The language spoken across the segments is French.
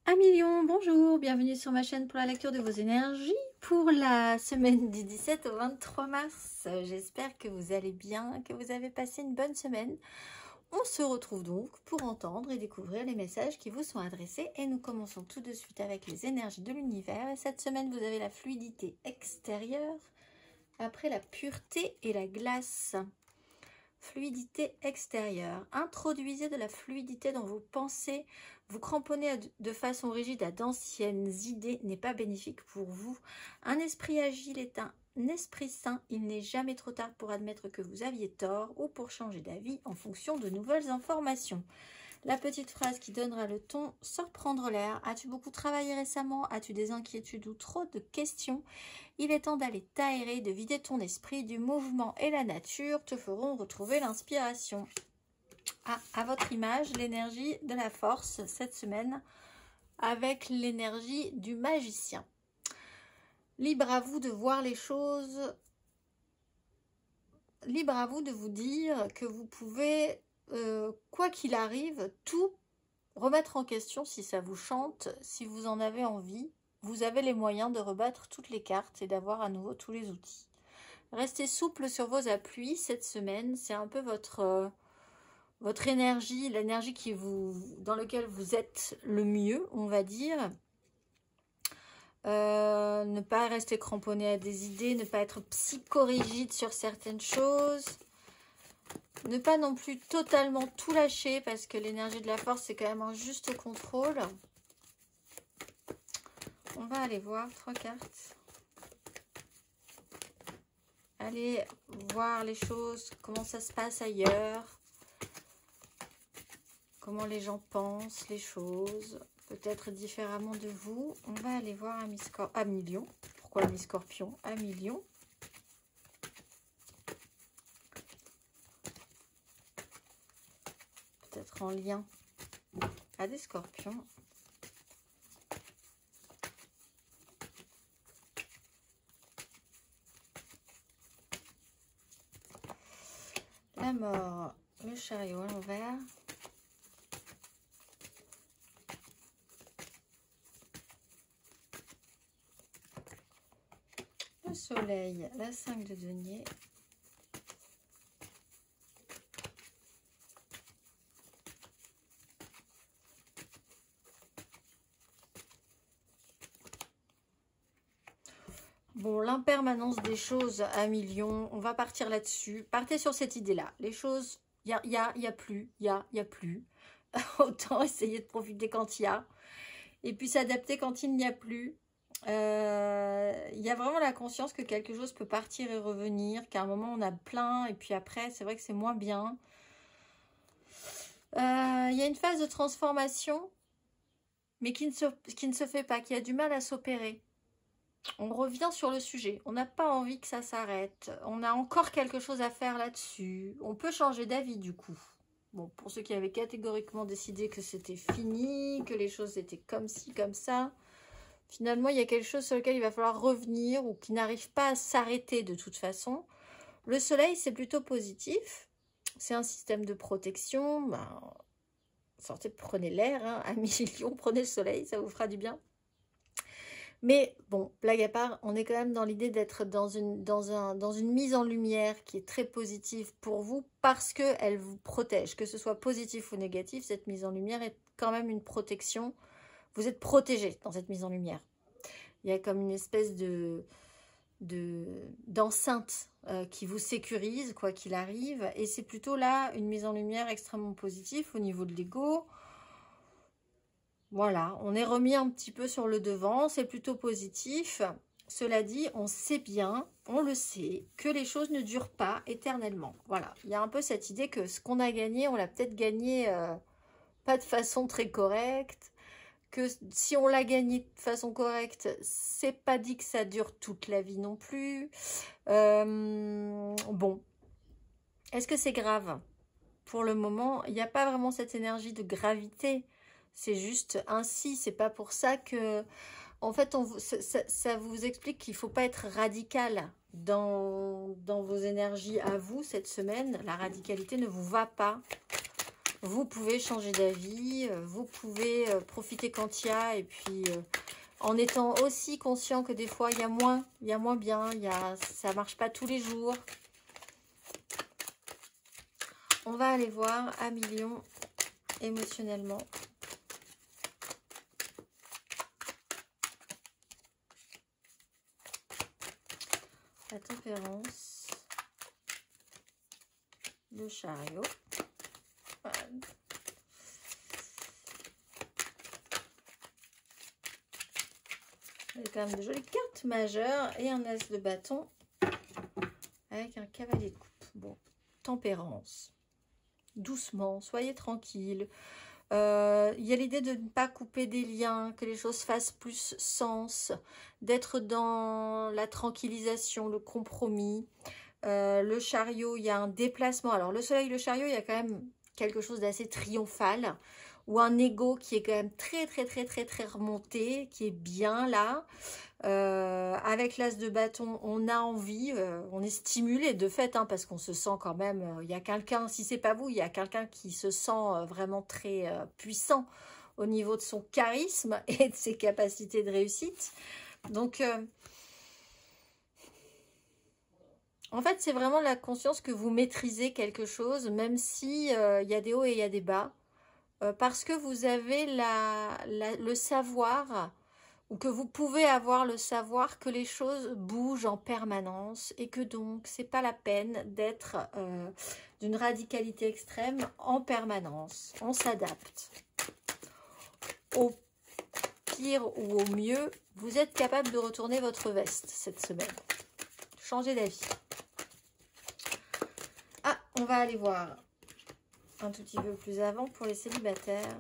Amis Lion, bonjour, bienvenue sur ma chaîne pour la lecture de vos énergies pour la semaine du 17 au 23 mars. J'espère que vous allez bien, que vous avez passé une bonne semaine. On se retrouve donc pour entendre et découvrir les messages qui vous sont adressés et nous commençons tout de suite avec les énergies de l'univers. Et cette semaine, vous avez la fluidité extérieure après la pureté et la glace. Fluidité extérieure. Introduisez de la fluidité dans vos pensées. Vous cramponner de façon rigide à d'anciennes idées n'est pas bénéfique pour vous. Un esprit agile est un esprit sain. Il n'est jamais trop tard pour admettre que vous aviez tort ou pour changer d'avis en fonction de nouvelles informations. La petite phrase qui donnera le ton, sors prendre l'air. As-tu beaucoup travaillé récemment? As-tu des inquiétudes ou trop de questions? Il est temps d'aller t'aérer, de vider ton esprit. Du mouvement et la nature te feront retrouver l'inspiration. À votre image, l'énergie de la force cette semaine avec l'énergie du magicien. Libre à vous de voir les choses. Libre à vous de vous dire que vous pouvez, quoi qu'il arrive, tout remettre en question si ça vous chante, si vous en avez envie. Vous avez les moyens de rebattre toutes les cartes et d'avoir à nouveau tous les outils. Restez souple sur vos appuis cette semaine. C'est un peu votre énergie, l'énergie dans laquelle vous êtes le mieux, on va dire. Ne pas rester cramponné à des idées, ne pas être psychorigide sur certaines choses. Ne pas non plus totalement tout lâcher parce que l'énergie de la force, c'est quand même un juste contrôle. On va aller voir 3 cartes. Allez voir les choses, comment ça se passe ailleurs. Comment les gens pensent les choses. Peut-être différemment de vous. On va aller voir Amis Lion. Pourquoi Amis Scorpion? Amis Lion. Peut-être en lien à des scorpions. La mort, le chariot à l'envers. Le soleil, la 5 de denier. Bon, l'impermanence des choses à millions, on va partir là-dessus. Partez sur cette idée-là. Les choses, il y a plus. Autant essayer de profiter quand il y a. Et puis s'adapter quand il n'y a plus. Il y a vraiment la conscience que quelque chose peut partir et revenir, qu'à un moment on a plein, et puis après, c'est vrai que c'est moins bien. Il y a une phase de transformation, mais qui ne se fait pas, qui a du mal à s'opérer. On revient sur le sujet. On n'a pas envie que ça s'arrête. On a encore quelque chose à faire là-dessus. On peut changer d'avis du coup. Bon, pour ceux qui avaient catégoriquement décidé que c'était fini, que les choses étaient comme ci, comme ça, finalement, il y a quelque chose sur lequel il va falloir revenir ou qui n'arrive pas à s'arrêter de toute façon. Le soleil, c'est plutôt positif. C'est un système de protection. Ben, sortez, prenez l'air, hein, Amis Lion, prenez le soleil, ça vous fera du bien. Mais bon, blague à part, on est quand même dans l'idée d'être dans une mise en lumière qui est très positive pour vous parce qu'elle vous protège. Que ce soit positif ou négatif, cette mise en lumière est quand même une protection. Vous êtes protégé dans cette mise en lumière. Il y a comme une espèce d'enceinte qui vous sécurise, quoi qu'il arrive. Et c'est plutôt là une mise en lumière extrêmement positive au niveau de l'ego. Voilà, on est remis un petit peu sur le devant, c'est plutôt positif. Cela dit, on sait bien, on le sait, que les choses ne durent pas éternellement. Voilà, il y a un peu cette idée que ce qu'on a gagné, on l'a peut-être gagné pas de façon très correcte. Que si on l'a gagné de façon correcte, c'est pas dit que ça dure toute la vie non plus. Bon, est-ce que c'est grave? Pour le moment, il n'y a pas vraiment cette énergie de gravité. C'est juste ainsi, c'est pas pour ça que... En fait, ça vous explique qu'il ne faut pas être radical dans vos énergies à vous cette semaine. La radicalité ne vous va pas. vous pouvez changer d'avis, vous pouvez profiter quand il y a, et puis en étant aussi conscient que des fois il y a moins bien, ça marche pas tous les jours. On va aller voir à million émotionnellement. La tempérance, le chariot. Voilà. Il y a quand même de jolies cartes majeures et un as de bâton avec un cavalier de coupe. Bon, tempérance. Doucement, soyez tranquille. Il y a l'idée de ne pas couper des liens, que les choses fassent plus sens, d'être dans la tranquillisation, le compromis. Le chariot, il y a un déplacement. Alors le soleil, le chariot, il y a quand même quelque chose d'assez triomphal, ou un ego qui est quand même très remonté, qui est bien là. Avec l'as de bâton, on a envie, on est stimulé de fait, hein, parce qu'on se sent quand même, il y a quelqu'un, si c'est pas vous, il y a quelqu'un qui se sent vraiment très puissant au niveau de son charisme et de ses capacités de réussite. Donc, en fait, c'est vraiment la conscience que vous maîtrisez quelque chose, même si il y a des hauts et il y a des bas, parce que vous avez le savoir, ou que vous pouvez avoir le savoir que les choses bougent en permanence et que donc c'est pas la peine d'être d'une radicalité extrême en permanence. On s'adapte. Au pire ou au mieux, vous êtes capable de retourner votre veste cette semaine. Changez d'avis. Ah, on va aller voir un tout petit peu plus avant pour les célibataires.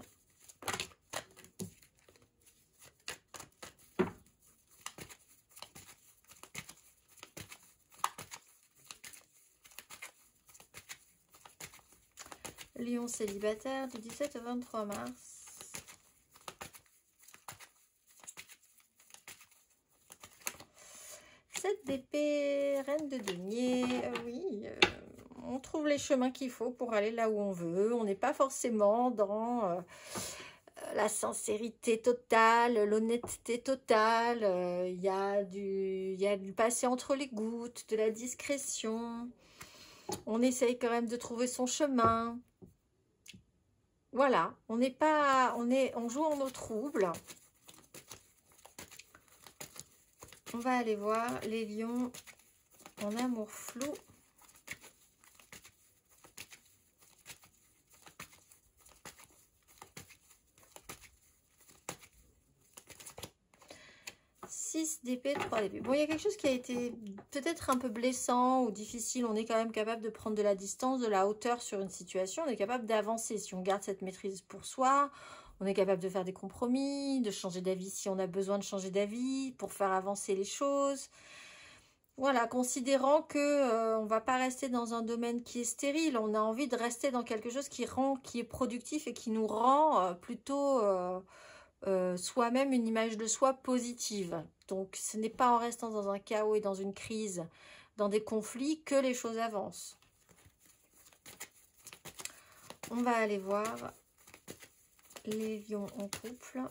Lion célibataire du 17 au 23 mars. Cette d'épée, reine de denier. Oui, on trouve les chemins qu'il faut pour aller là où on veut. On n'est pas forcément dans la sincérité totale, l'honnêteté totale. Il y a du passer entre les gouttes, de la discrétion. On essaye quand même de trouver son chemin. Voilà, on joue en eau trouble. On va aller voir les lions en amour flou. D'épée, 3 d'épée. Bon, il y a quelque chose qui a été peut-être un peu blessant ou difficile. On est quand même capable de prendre de la distance, de la hauteur sur une situation. On est capable d'avancer si on garde cette maîtrise pour soi. On est capable de faire des compromis, de changer d'avis si on a besoin de changer d'avis pour faire avancer les choses. Voilà, considérant que on va pas rester dans un domaine qui est stérile. On a envie de rester dans quelque chose qui est productif et qui nous rend plutôt soi-même une image de soi positive. Donc ce n'est pas en restant dans un chaos et dans une crise, dans des conflits, que les choses avancent. On va aller voir les lions en couple.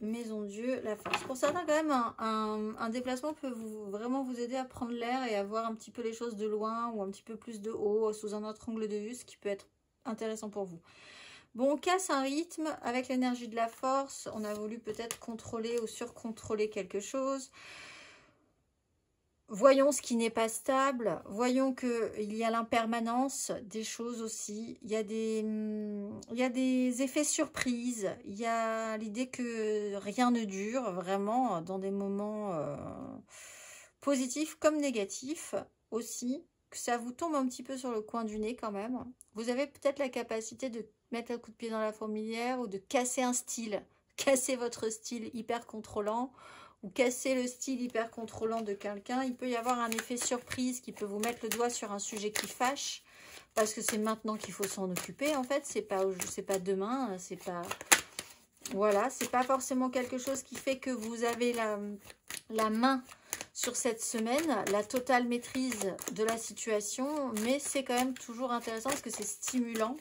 Maison Dieu, la force. Pour certains, quand même, un déplacement peut vraiment vous aider à prendre l'air et à voir un petit peu les choses de loin ou un petit peu plus de haut, sous un autre angle de vue, ce qui peut être intéressant pour vous. Bon, on casse un rythme avec l'énergie de la force. On a voulu peut-être contrôler ou surcontrôler quelque chose. Voyons ce qui n'est pas stable, voyons qu'il y a l'impermanence des choses aussi, il y a des effets surprises, il y a l'idée que rien ne dure vraiment dans des moments positifs comme négatifs aussi, que ça vous tombe un petit peu sur le coin du nez quand même. Vous avez peut-être la capacité de mettre un coup de pied dans la fourmilière ou de casser un style, casser votre style hyper contrôlant, ou casser le style hyper contrôlant de quelqu'un. Il peut y avoir un effet surprise qui peut vous mettre le doigt sur un sujet qui fâche, parce que c'est maintenant qu'il faut s'en occuper. En fait, c'est pas demain, c'est pas... Voilà, c'est pas forcément quelque chose qui fait que vous avez la main sur cette semaine, la totale maîtrise de la situation, mais c'est quand même toujours intéressant parce que c'est stimulant.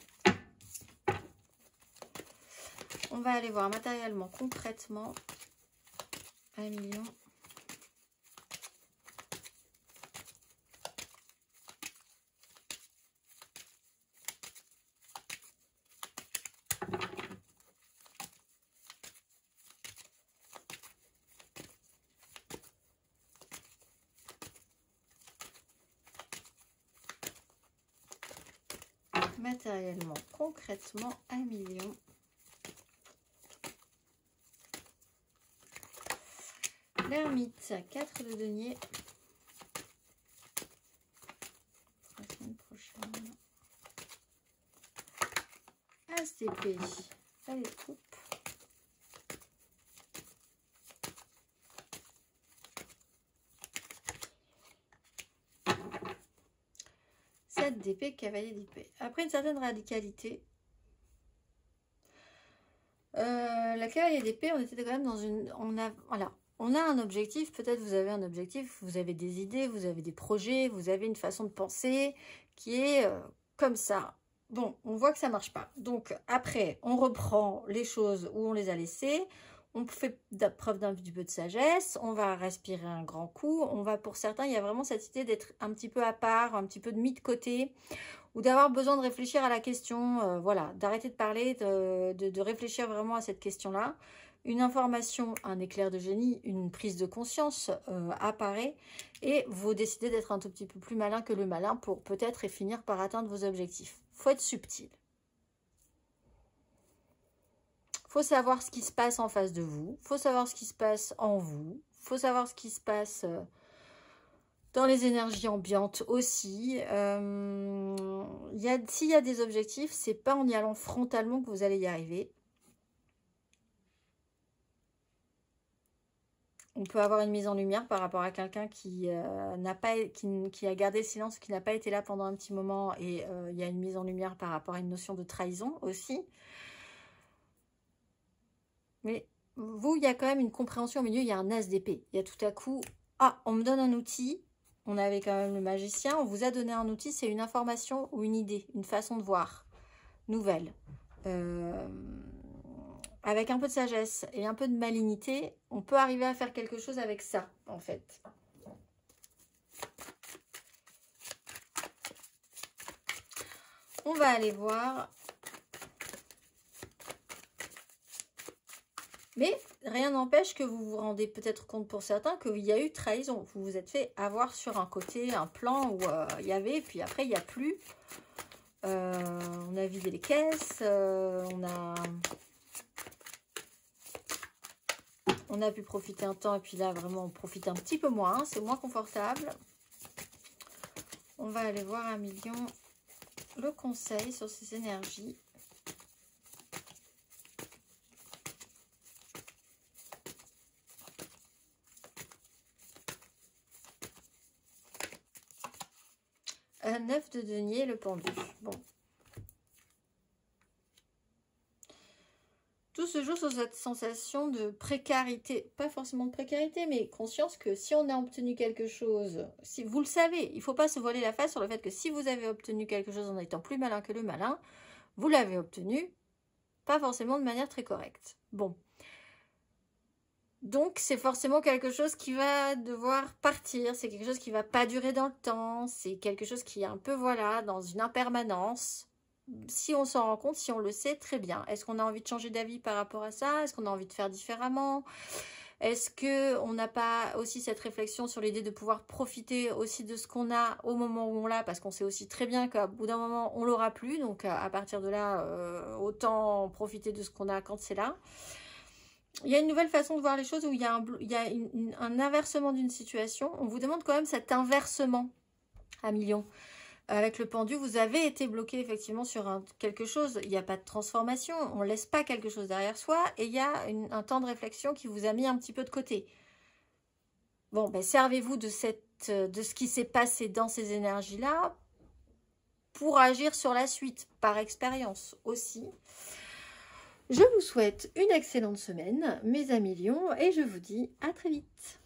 On va aller voir matériellement, concrètement, 1 million. Matériellement, concrètement, 1 million. L'ermite, 4 de denier. La semaine prochaine. As d'épée, ça les troupes. D'épée, cavalier d'épée. Après une certaine radicalité, la cavalier d'épée, on était quand même dans une... On a un objectif, peut-être vous avez un objectif, vous avez des idées, vous avez des projets, vous avez une façon de penser qui est comme ça. Bon, on voit que ça marche pas. Donc après, on reprend les choses où on les a laissées. On fait preuve d'un petit peu de sagesse, on va respirer un grand coup, on va, pour certains, il y a vraiment cette idée d'être un petit peu à part, un petit peu de mis de côté, ou d'avoir besoin de réfléchir à la question, voilà, d'arrêter de parler, de réfléchir vraiment à cette question-là. Une information, un éclair de génie, une prise de conscience apparaît, et vous décidez d'être un tout petit peu plus malin que le malin pour peut-être et finir par atteindre vos objectifs. Faut être subtil. Faut savoir ce qui se passe en face de vous. Faut savoir ce qui se passe en vous. Faut savoir ce qui se passe dans les énergies ambiantes aussi. S'il y a des objectifs, c'est pas en y allant frontalement que vous allez y arriver. On peut avoir une mise en lumière par rapport à quelqu'un qui a gardé le silence, qui n'a pas été là pendant un petit moment. Et il y a une mise en lumière par rapport à une notion de trahison aussi. Mais vous, il y a quand même une compréhension au milieu, il y a un as d'épée. Il y a tout à coup, ah, on me donne un outil, on avait quand même le magicien, on vous a donné un outil, c'est une information ou une idée, une façon de voir, nouvelle. Avec un peu de sagesse et un peu de malignité, on peut arriver à faire quelque chose avec ça, en fait. On va aller voir... Mais rien n'empêche que vous vous rendez peut-être compte pour certains qu'il y a eu trahison. Vous vous êtes fait avoir sur un côté, un plan où il y avait, puis après il n'y a plus. On a vidé les caisses, on a pu profiter un temps, et puis là vraiment on profite un petit peu moins, c'est moins confortable. On va aller voir 1 million le conseil sur ces énergies. Un 9 de denier, le pendu. Bon. Tout se joue sur cette sensation de précarité. Pas forcément de précarité, mais conscience que si on a obtenu quelque chose, si vous le savez, il ne faut pas se voiler la face sur le fait que si vous avez obtenu quelque chose en étant plus malin que le malin, vous l'avez obtenu, pas forcément de manière très correcte. Bon. Donc, c'est forcément quelque chose qui va devoir partir. C'est quelque chose qui ne va pas durer dans le temps. C'est quelque chose qui est un peu, voilà, dans une impermanence. Si on s'en rend compte, si on le sait, très bien. Est-ce qu'on a envie de changer d'avis par rapport à ça? Est-ce qu'on a envie de faire différemment? Est-ce qu'on n'a pas aussi cette réflexion sur l'idée de pouvoir profiter aussi de ce qu'on a au moment où on l'a? Parce qu'on sait aussi très bien qu'à bout d'un moment, on l'aura plus. Donc, à partir de là, autant profiter de ce qu'on a quand c'est là. Il y a une nouvelle façon de voir les choses où il y a un inversement d'une situation. On vous demande quand même cet inversement à millions. Avec le pendu, vous avez été bloqué effectivement sur quelque chose. Il n'y a pas de transformation. On ne laisse pas quelque chose derrière soi. Et il y a un temps de réflexion qui vous a mis un petit peu de côté. Bon, ben, servez-vous de ce qui s'est passé dans ces énergies-là pour agir sur la suite, par expérience aussi. Je vous souhaite une excellente semaine, mes amis lions, et je vous dis à très vite.